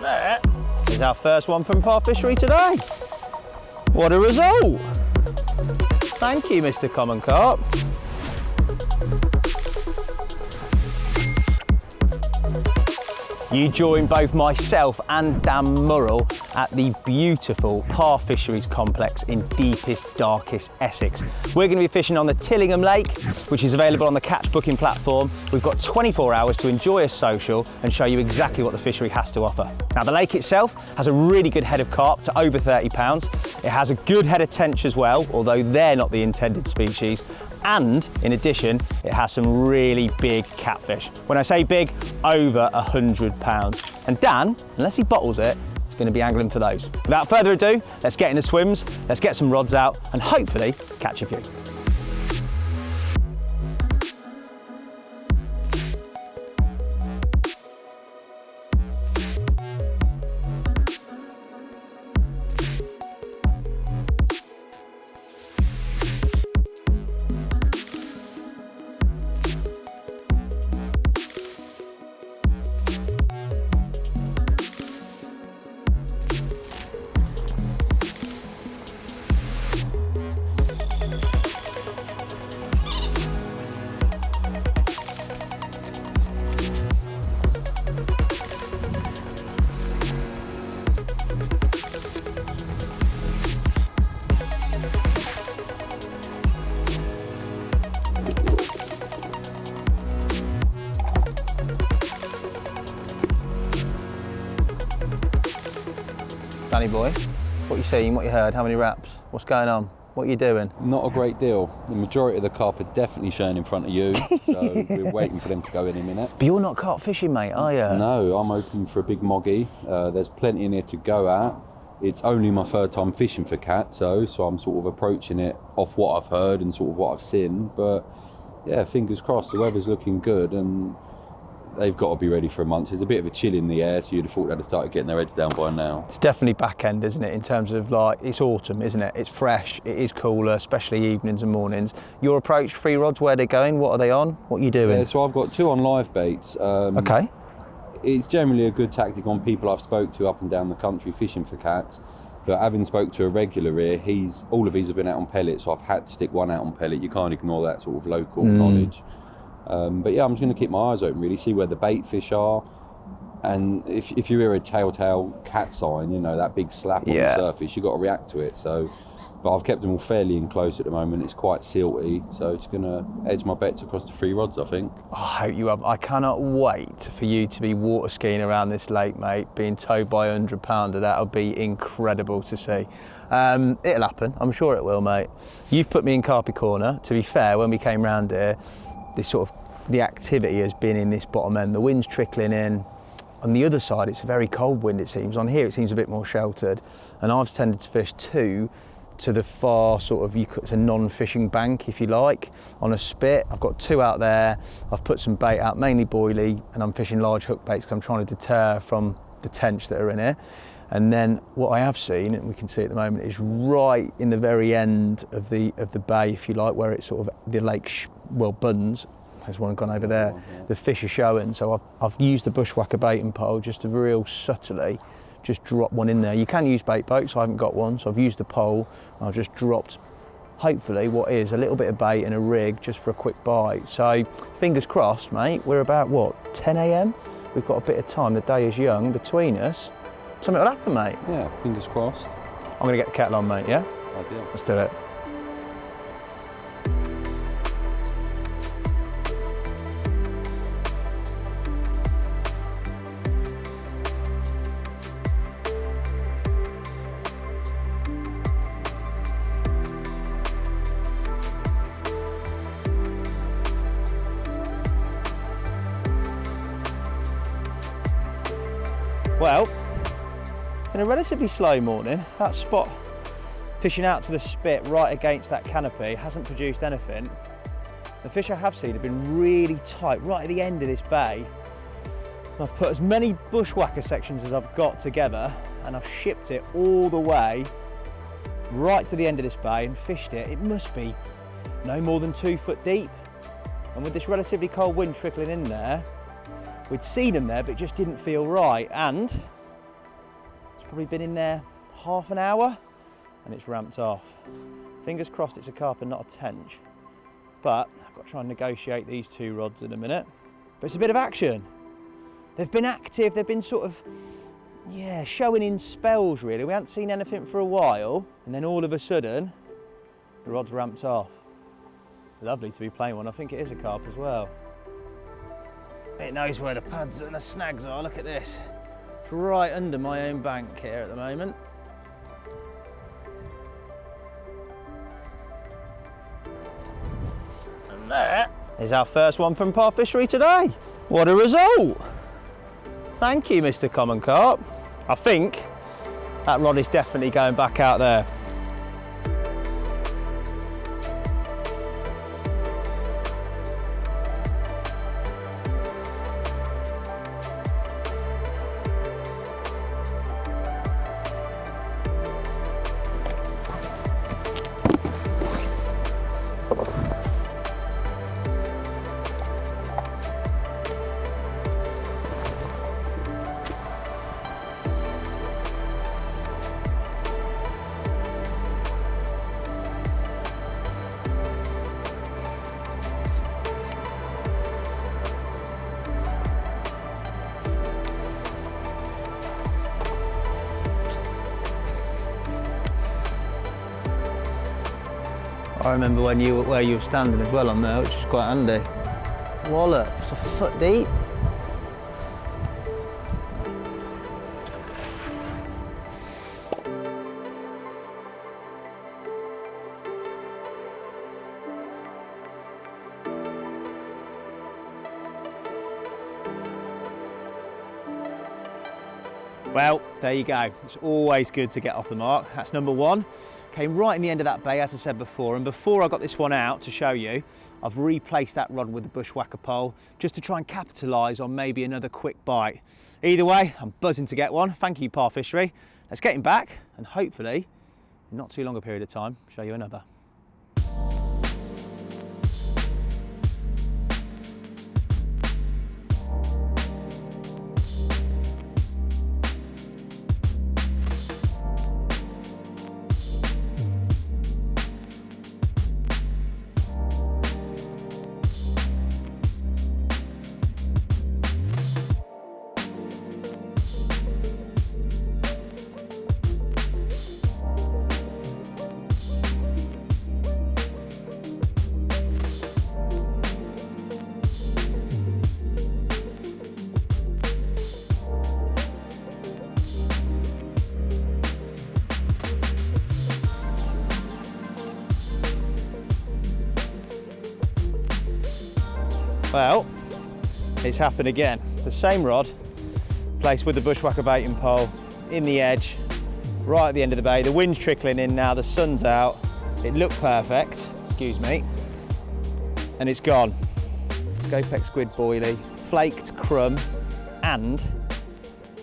There is our first one from Par Fishery today. What a result! Thank you, Mr. Common Carp. You join both myself and Dan Murrell at the beautiful Par Fisheries complex in deepest, darkest Essex. We're going to be fishing on the Tillingham Lake, which is available on the catch booking platform. We've got 24 hours to enjoy a social and show you exactly what the fishery has to offer. Now, the lake itself has a really good head of carp to over 30 pounds. It has a good head of tench as well, although they're not the intended species. And in addition, it has some really big catfish. When I say big, over 100 pounds. And Dan, unless he bottles it, is going to be angling for those. Without further ado, let's get in the swims, let's get some rods out and hopefully catch a few. Danny boy, what you seen, what you heard, how many wraps, what's going on, what are you doing? Not a great deal. The majority of the carp are definitely showing in front of you, so we're waiting for them to go in a minute. But you're not carp fishing, mate, are you? No, I'm hoping for a big moggy. There's plenty in here to go at. It's only my third time fishing for cat, so I'm sort of approaching it off what I've heard and sort of what I've seen. But yeah, fingers crossed, the weather's looking good and they've got to be ready for a month. There's a bit of a chill in the air, so you'd have thought they'd have started getting their heads down by now. It's definitely back end, isn't it, in terms of like, it's autumn, isn't it? It's fresh, it is cooler, especially evenings and mornings. Your approach, free rods, where they're going, what are they on? What are you doing? Yeah, so I've got 2 on live baits. Okay. It's generally a good tactic on people I've spoke to up and down the country fishing for cats. But having spoke to a regular here, all of these have been out on pellet, so I've had to stick one out on pellet. You can't ignore that sort of local knowledge. But yeah, I'm just going to keep my eyes open, really, see where the bait fish are. And if you hear a telltale cat sign, you know, that big slap on the surface, you've got to react to it. So, but I've kept them all fairly in close at the moment. It's quite silty, so it's going to edge my bets across the 3 rods, I think. Oh, I hope you have. I cannot wait for you to be water skiing around this lake, mate, being towed by a 100-pounder. That'll be incredible to see. It'll happen, I'm sure it will, mate. You've put me in Carpy Corner. To be fair, when we came round here, the activity has been in this bottom end. The wind's trickling in. On the other side, it's a very cold wind, it seems. On here, it seems a bit more sheltered. And I've tended to fish to the far sort of, it's a non-fishing bank, if you like, on a spit. I've got 2 out there. I've put some bait out, mainly boilie, and I'm fishing large hook baits because I'm trying to deter from the tench that are in here. And then what I have seen, and we can see at the moment, is right in the very end of the bay, if you like, where it's sort of the lake buns. There's one gone over there. The fish are showing, so I've used the bushwacker baiting pole just to real subtly just drop one in there. You can use bait boats, I haven't got one, so I've used the pole and I've just dropped, hopefully, what is a little bit of bait and a rig just for a quick bite. So fingers crossed, mate. We're about, what, 10 a.m? We've got a bit of time, the day is young between us. Something will happen, mate. Yeah, fingers crossed. I'm gonna get the kettle on, mate, yeah? Ideal. Let's do it. Well, in a relatively slow morning, that spot fishing out to the spit right against that canopy hasn't produced anything. The fish I have seen have been really tight right at the end of this bay. I've put as many bushwacker sections as I've got together and I've shipped it all the way right to the end of this bay and fished it. It must be no more than 2 foot deep. And with this relatively cold wind trickling in there, we'd seen them there, but it just didn't feel right. And probably been in there half an hour and it's ramped off. Fingers crossed it's a carp and not a tench. But I've got to try and negotiate these 2 rods in a minute. But it's a bit of action. They've been active, they've been sort of, yeah, showing in spells really. We haven't seen anything for a while, and then all of a sudden, the rod's ramped off. Lovely to be playing one. I think it is a carp as well. It knows where the pads and the snags are. Look at this. It's right under my own bank here at the moment. And there is our first one from Par Fishery today. What a result! Thank you, Mr. Common Carp. I think that rod is definitely going back out there. I remember where you were standing as well on there, which is quite handy. Wallop, it's a foot deep. Well, there you go. It's always good to get off the mark. That's number 1. Came right in the end of that bay, as I said before, and before I got this one out to show you, I've replaced that rod with the bushwacker pole just to try and capitalise on maybe another quick bite. Either way, I'm buzzing to get one. Thank you, Par Fishery. Let's get him back and hopefully, in not too long a period of time, show you another. Well, it's happened again. The same rod, placed with the bushwacker baiting pole in the edge, right at the end of the bay. The wind's trickling in now, the sun's out. It looked perfect, excuse me, and it's gone. Scopex squid boilie, flaked crumb, and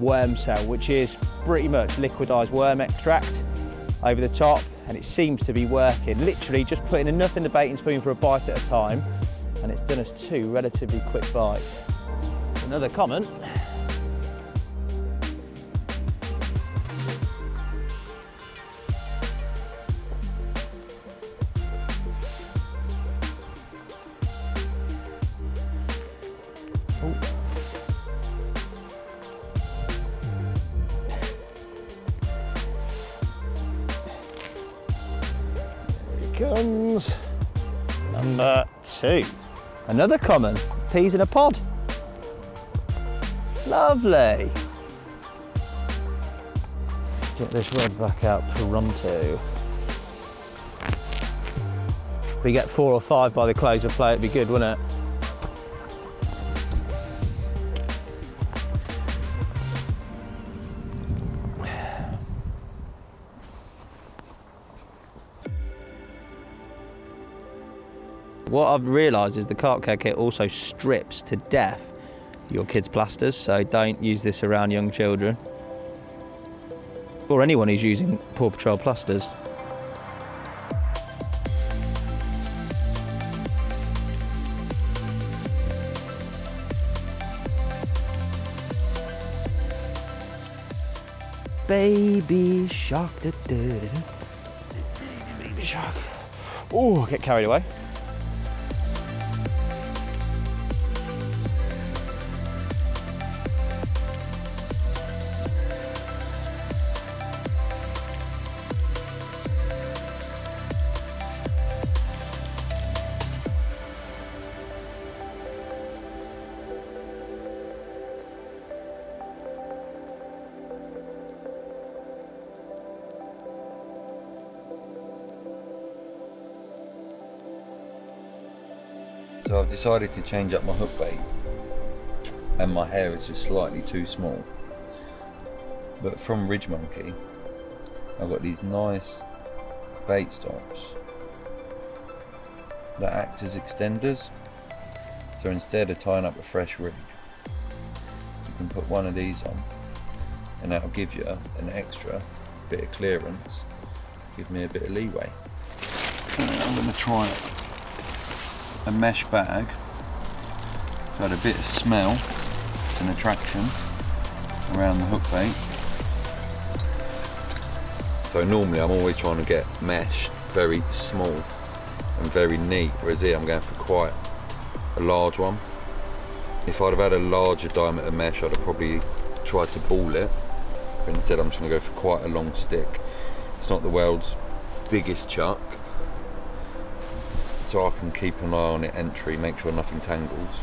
worm cell, which is pretty much liquidized worm extract over the top, and it seems to be working. Literally just putting enough in the baiting spoon for a bite at a time, and it's done us 2 relatively quick bites. Another comment. Here he comes. Number 2. Another common, peas in a pod. Lovely. Get this rod back out pronto. If we get 4 or 5 by the close of play, it'd be good, wouldn't it? What I've realised is the carp care kit also strips to death your kids' plasters, so don't use this around young children or anyone who's using Paw Patrol plasters. Baby shark. Baby shark. Oh, get carried away. So I've decided to change up my hook bait, and my hair is just slightly too small. But from Ridge Monkey, I've got these nice bait stops that act as extenders. So instead of tying up a fresh rig, you can put one of these on, and that'll give you an extra bit of clearance, give me a bit of leeway. I'm going to try a mesh bag, so I had a bit of smell and attraction around the hook bait. So normally I'm always trying to get mesh very small and very neat, whereas here I'm going for quite a large one. If I'd have had a larger diameter mesh, I'd have probably tried to ball it, but instead I'm just going to go for quite a long stick. It's not the world's biggest chuck, so I can keep an eye on it entry, make sure nothing tangles.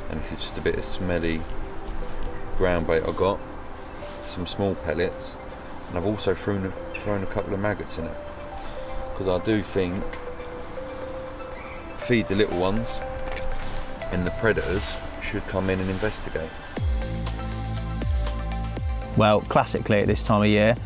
And this is just a bit of smelly ground bait I got, some small pellets, and I've also thrown a couple of maggots in it, because I do think feed the little ones and the predators should come in and investigate. Well, classically at this time of year,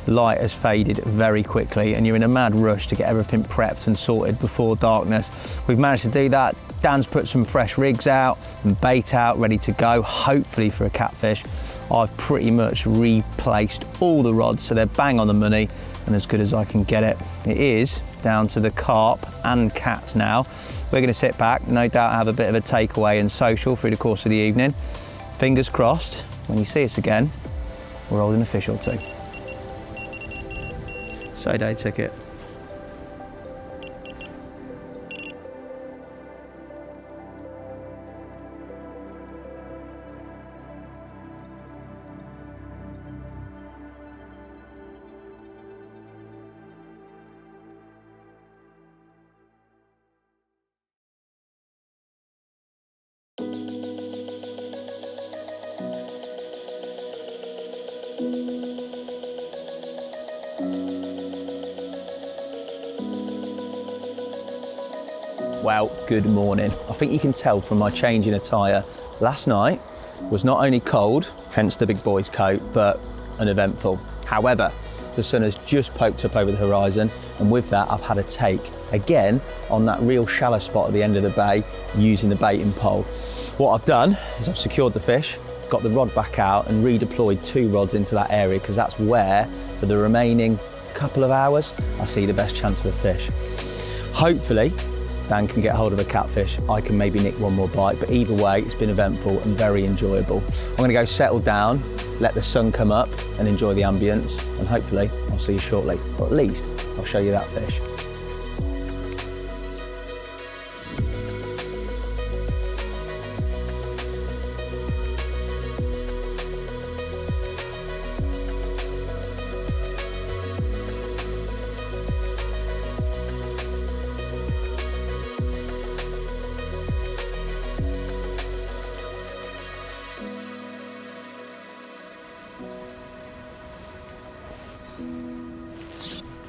light has faded very quickly and you're in a mad rush to get everything prepped and sorted before darkness. We've managed to do that. Dan's put some fresh rigs out and bait out ready to go, hopefully for a catfish. I've pretty much replaced all the rods so they're bang on the money and as good as I can get it. It is down to the carp and cats now. We're going to sit back, no doubt have a bit of a takeaway and social through the course of the evening. Fingers crossed, when you see us again, we're holding a fish or two. So day ticket. Well, good morning. I think you can tell from my change in attire. Last night was not only cold, hence the big boy's coat, but uneventful. However, the sun has just poked up over the horizon, and with that I've had a take again on that real shallow spot at the end of the bay using the baiting pole. What I've done is I've secured the fish, got the rod back out and redeployed 2 rods into that area, because that's where for the remaining couple of hours I see the best chance for a fish. Hopefully Dan can get hold of a catfish, I can maybe nick one more bite, but either way it's been eventful and very enjoyable. I'm going to go settle down, let the sun come up and enjoy the ambience, and hopefully I'll see you shortly, or at least I'll show you that fish.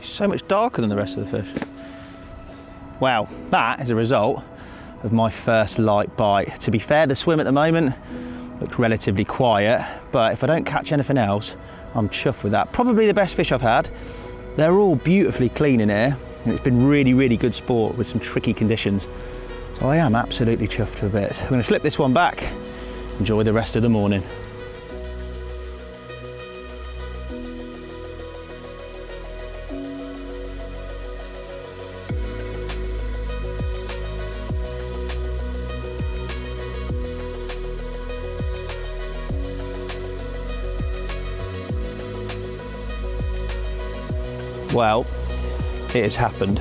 So much darker than the rest of the fish. Wow, that is a result of my first light bite. To be fair, the swim at the moment looks relatively quiet, but if I don't catch anything else, I'm chuffed with that. Probably the best fish I've had. They're all beautifully clean in here, and it's been really, really good sport with some tricky conditions. So I am absolutely chuffed for a bit. I'm gonna slip this one back, enjoy the rest of the morning. Well, it has happened.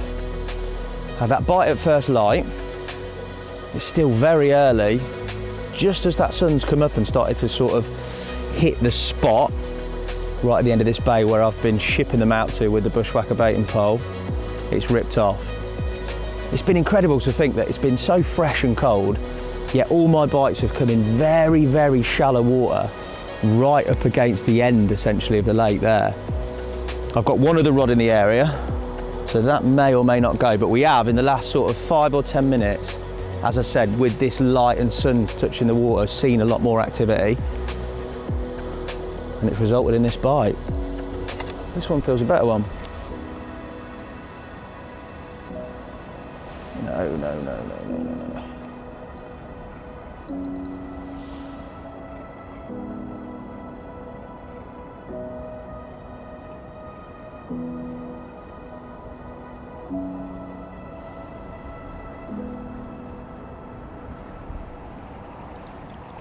Had that bite at first light. It's still very early. Just as that sun's come up and started to sort of hit the spot right at the end of this bay where I've been shipping them out to with the bushwacker bait and pole, it's ripped off. It's been incredible to think that it's been so fresh and cold, yet all my bites have come in very, very shallow water, right up against the end essentially of the lake there. I've got one other rod in the area, so that may or may not go, but we have in the last sort of 5 or 10 minutes, as I said, with this light and sun touching the water, seen a lot more activity. And it's resulted in this bite. This one feels a better one. No.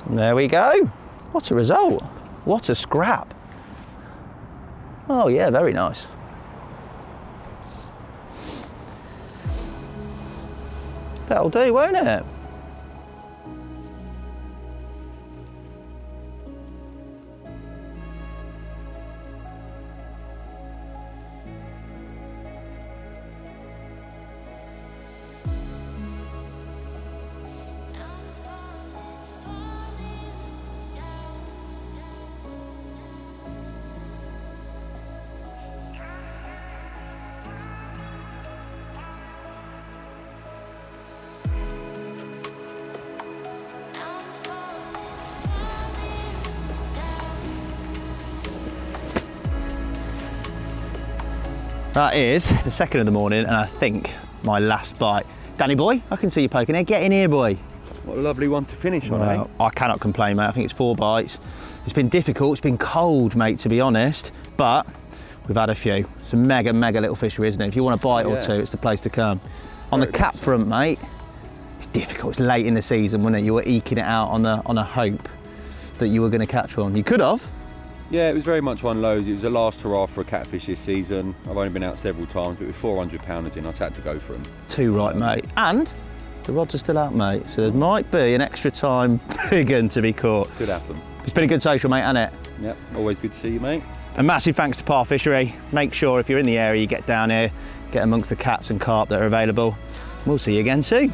There we go. What a result. What a scrap. Oh yeah, very nice. That'll do, won't it? That is the second of the morning, and I think my last bite. Danny boy, I can see you poking here. Get in here, boy. What a lovely one to finish on, eh? I cannot complain, mate. I think it's 4 bites. It's been difficult, it's been cold, mate, to be honest, but we've had a few. It's a mega little fishery, isn't it? If you want a bite or two, it's the place to come. On the cap front, mate, it's difficult. It's late in the season, wasn't it? You were eking it out on a hope that you were going to catch one. You could have. Yeah, it was very much one of those. It was the last hurrah for a catfish this season. I've only been out several times, but with 400 pounders in, I had to go for them. Too right, mate. And the rods are still out, mate, so there might be an extra time big un to be caught. Could happen. It's been a good social, mate, hasn't it? Yep, always good to see you, mate. A massive thanks to Par Fishery. Make sure if you're in the area, you get down here, get amongst the cats and carp that are available. We'll see you again soon.